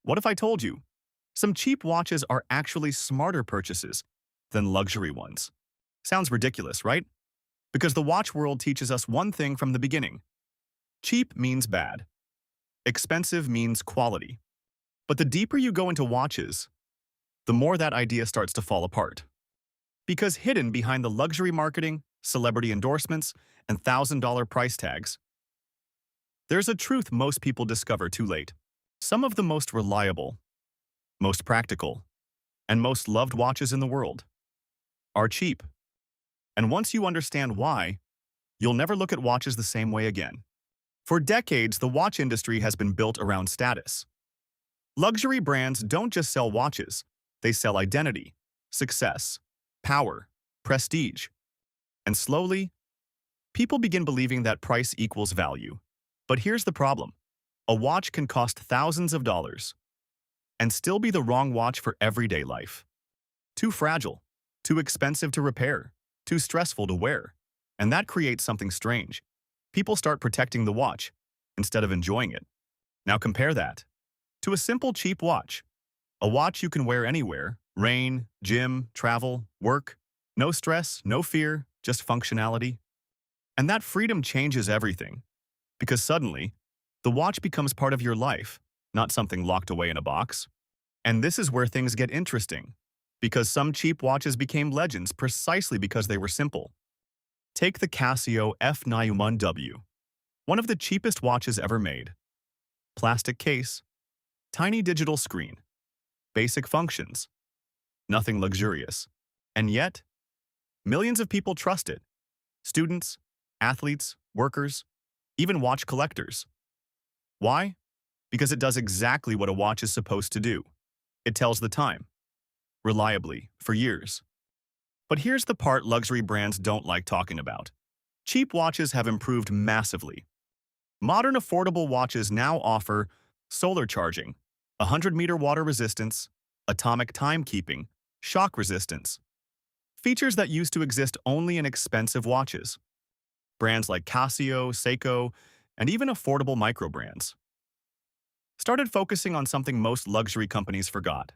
What if I told you? Some cheap watches are actually smarter purchases than luxury ones. Sounds ridiculous, right? Because the watch world teaches us one thing from the beginning. Cheap means bad. Expensive means quality. But the deeper you go into watches, the more that idea starts to fall apart. Because hidden behind the luxury marketing, celebrity endorsements, and $1,000 price tags, there's a truth most people discover too late. Some of the most reliable, most practical, and most loved watches in the world are cheap. And once you understand why, you'll never look at watches the same way again. For decades, the watch industry has been built around status. Luxury brands don't just sell watches, they sell identity, success, power, prestige. And slowly, people begin believing that price equals value. But here's the problem. A watch can cost thousands of dollars and still be the wrong watch for everyday life. Too fragile, too expensive to repair, too stressful to wear. And that creates something strange. People start protecting the watch instead of enjoying it. Now compare that to a simple cheap watch. A watch you can wear anywhere, rain, gym, travel, work. No stress, no fear, just functionality. And that freedom changes everything. Because suddenly, the watch becomes part of your life, not something locked away in a box. And this is where things get interesting, because some cheap watches became legends precisely because they were simple. Take the Casio F91W, one of the cheapest watches ever made. Plastic case, tiny digital screen, basic functions, nothing luxurious. And yet, millions of people trust it. Students, athletes, workers, even watch collectors. Why? Because it does exactly what a watch is supposed to do. It tells the time, reliably, for years. But here's the part luxury brands don't like talking about. Cheap watches have improved massively. Modern affordable watches now offer solar charging, 100-meter water resistance, atomic timekeeping, shock resistance. Features that used to exist only in expensive watches. Brands like Casio, Seiko, and even affordable micro brands started focusing on something most luxury companies forgot: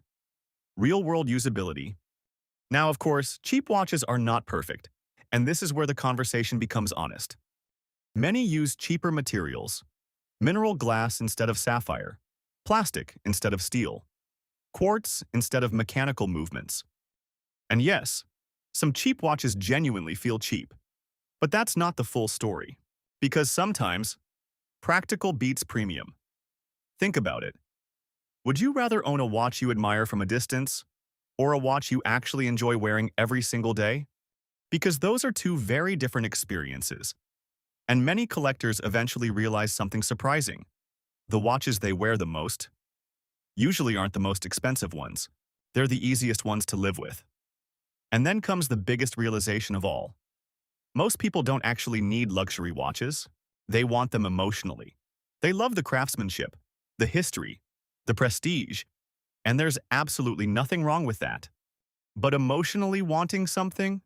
real-world usability. Now, of course, cheap watches are not perfect, and this is where the conversation becomes honest. Many use cheaper materials: mineral glass instead of sapphire, plastic instead of steel, quartz instead of mechanical movements. And yes, some cheap watches genuinely feel cheap. But that's not the full story. Because sometimes, practical beats premium. Think about it. Would you rather own a watch you admire from a distance, or a watch you actually enjoy wearing every single day? Because those are two very different experiences. And many collectors eventually realize something surprising. The watches they wear the most usually aren't the most expensive ones. They're the easiest ones to live with. And then comes the biggest realization of all. Most people don't actually need luxury watches. They want them emotionally. They love the craftsmanship, the history, the prestige, and there's absolutely nothing wrong with that. But emotionally wanting something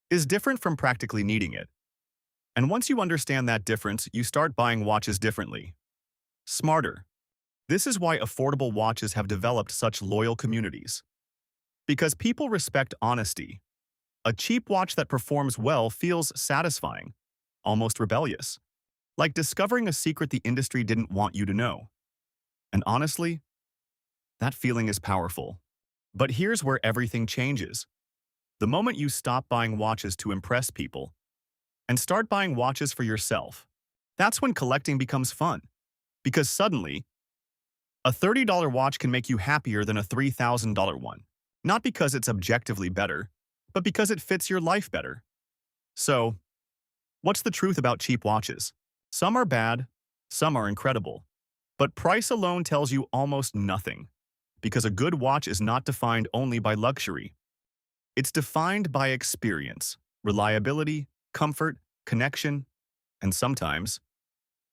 is different from practically needing it. And once you understand that difference, you start buying watches differently. Smarter. This is why affordable watches have developed such loyal communities. Because people respect honesty. A cheap watch that performs well feels satisfying, almost rebellious, like discovering a secret the industry didn't want you to know. And honestly, that feeling is powerful. But here's where everything changes. The moment you stop buying watches to impress people and start buying watches for yourself, that's when collecting becomes fun. Because suddenly, a $30 watch can make you happier than a $3,000 one. Not because it's objectively better, but because it fits your life better. So, what's the truth about cheap watches? Some are bad, some are incredible. But price alone tells you almost nothing, because a good watch is not defined only by luxury. It's defined by experience, reliability, comfort, connection, and sometimes,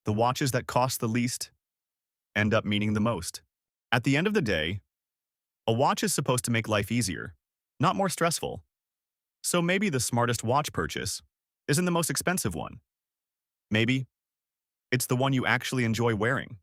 the watches that cost the least end up meaning the most. At the end of the day, a watch is supposed to make life easier, not more stressful. So maybe the smartest watch purchase isn't the most expensive one. Maybe it's the one you actually enjoy wearing.